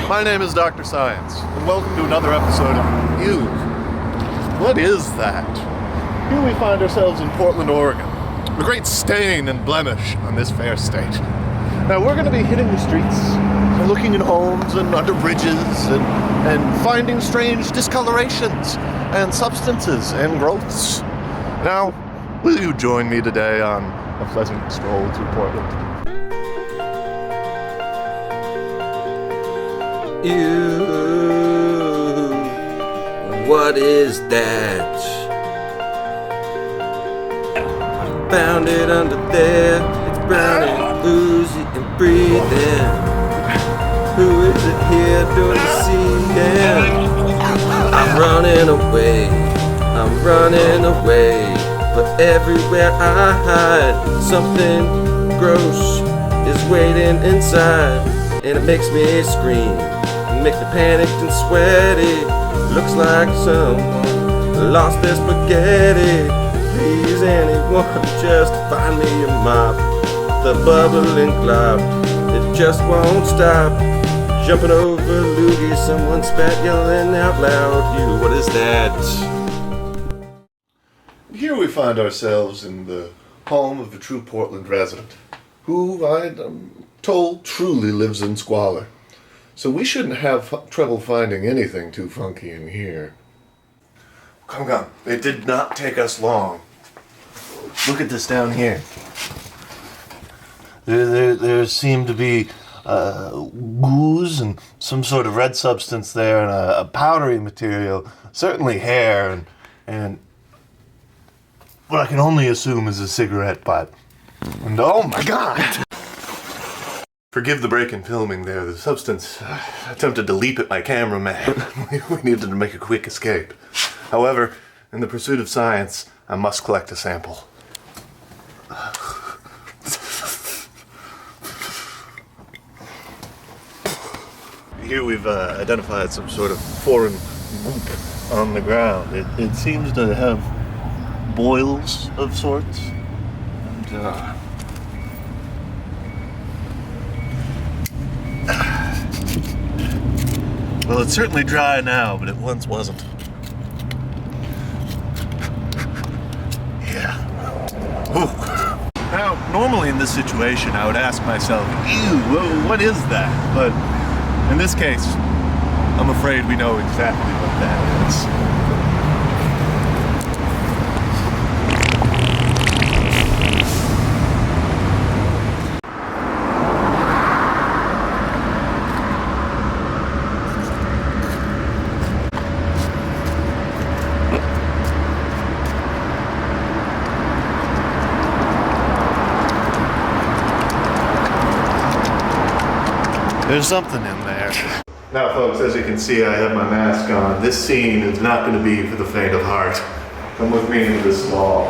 My name is Dr. Science, and welcome to another episode of You. What is that? Here we find ourselves in Portland, Oregon, a great stain and blemish on this fair state. Now we're going to be hitting the streets, and looking in homes and under bridges, and finding strange discolorations and substances and growths. Now, will you join me today on a pleasant stroll through Portland? You, what is that? I found it under there. It's brown and oozy and breathing. Who is it here doing the seeing? I'm running away. But everywhere I hide, something gross is waiting inside, and it makes me scream. Make me panicked and sweaty. Looks like someone lost their spaghetti. Please, anyone, just find me a mop. The bubbling glob, it just won't stop. Jumping over loogies, someone spat yelling out loud. You, what is that? Here we find ourselves in the home of a true Portland resident, who I'm told truly lives in squalor. So we shouldn't have trouble finding anything too funky in here. Come. It did not take us long. Look at this down here. There seemed to be ooze and some sort of red substance there, and a powdery material, certainly hair, and what I can only assume is a cigarette pipe. And oh my God! Forgive the break in filming there. The substance attempted to leap at my cameraman. We needed to make a quick escape. However, in the pursuit of science, I must collect a sample. Here we've identified some sort of foreign goop on the ground. It seems to have boils of sorts. And, well, it's certainly dry now, but it once wasn't. Yeah. Ooh. Now, normally in this situation, I would ask myself, ew, what is that? But in this case, I'm afraid we know exactly what that is. There's something in there. Now folks, as you can see, I have my mask on. This scene is not going to be for the faint of heart. Come with me into this stall.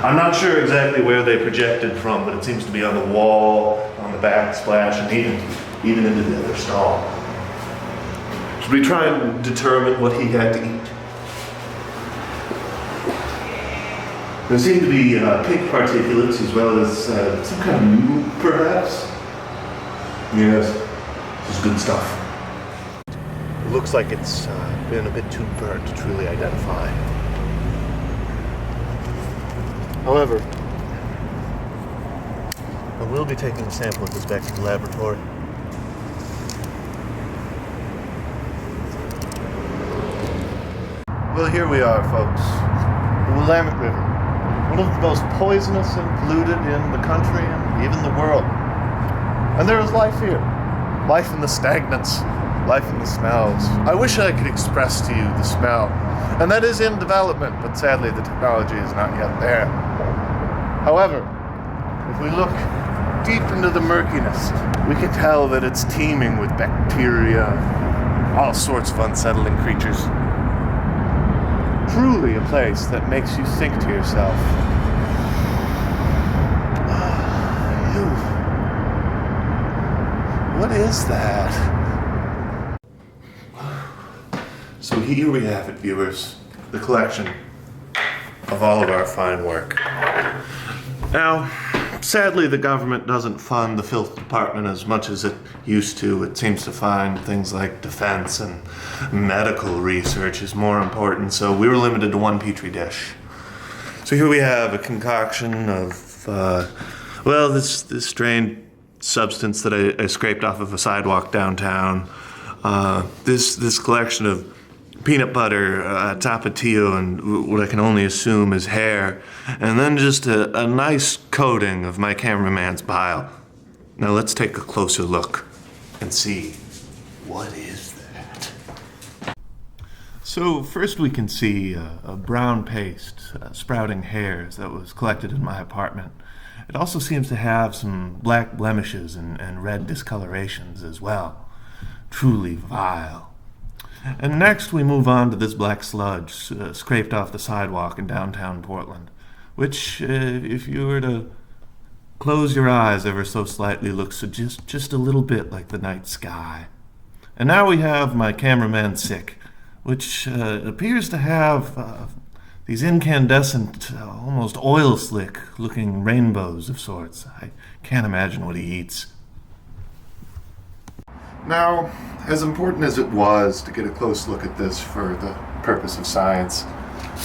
I'm not sure exactly where they projected from, but it seems to be on the wall, on the backsplash, and even into the other stall. Should we try and determine what he had to eat? There seem to be pink particulates as well as some kind of mule, perhaps? Yes, this is good stuff. It looks like it's been a bit too burnt to truly identify. However, I will be taking a sample of this back to the laboratory. Well, here we are, folks. The Willamette River. One of the most poisonous and polluted in the country and even the world. And there is life here. Life in the stagnance. Life in the smells. I wish I could express to you the smell. And that is in development, but sadly the technology is not yet there. However, if we look deep into the murkiness, we can tell that it's teeming with bacteria, all sorts of unsettling creatures. Truly a place that makes you think to yourself, what is that? So here we have it, viewers, the collection of all of our fine work. Now, Sadly, the government doesn't fund the filth department as much as it used to. It seems to find things like defense and medical research is more important, so we were limited to one petri dish. So here we have a concoction of, this strange substance that I scraped off of a sidewalk downtown. This collection of peanut butter, tapatio, and what I can only assume is hair, and then just a nice coating of my cameraman's bile. Now let's take a closer look and see what is that. So first we can see a brown paste sprouting hairs that was collected in my apartment. It also seems to have some black blemishes and red discolorations as well. Truly vile. And next we move on to this black sludge scraped off the sidewalk in downtown Portland, which, if you were to close your eyes ever so slightly, looks just a little bit like the night sky. And now we have my cameraman sick, which appears to have these incandescent, almost oil slick looking rainbows of sorts. I can't imagine what he eats. Now, as important as it was to get a close look at this for the purpose of science,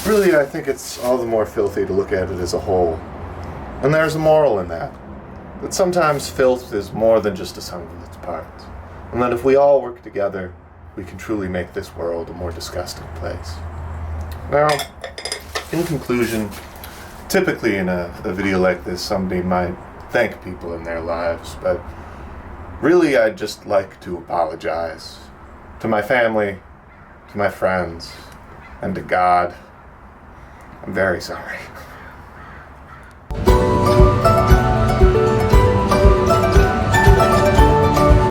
really I think it's all the more filthy to look at it as a whole. And there's a moral in that sometimes filth is more than just a sum of its parts, and that if we all work together, we can truly make this world a more disgusting place. Now, in conclusion, typically in a video like this, somebody might thank people in their lives, but really, I'd just like to apologize to my family, to my friends, and to God. I'm very sorry.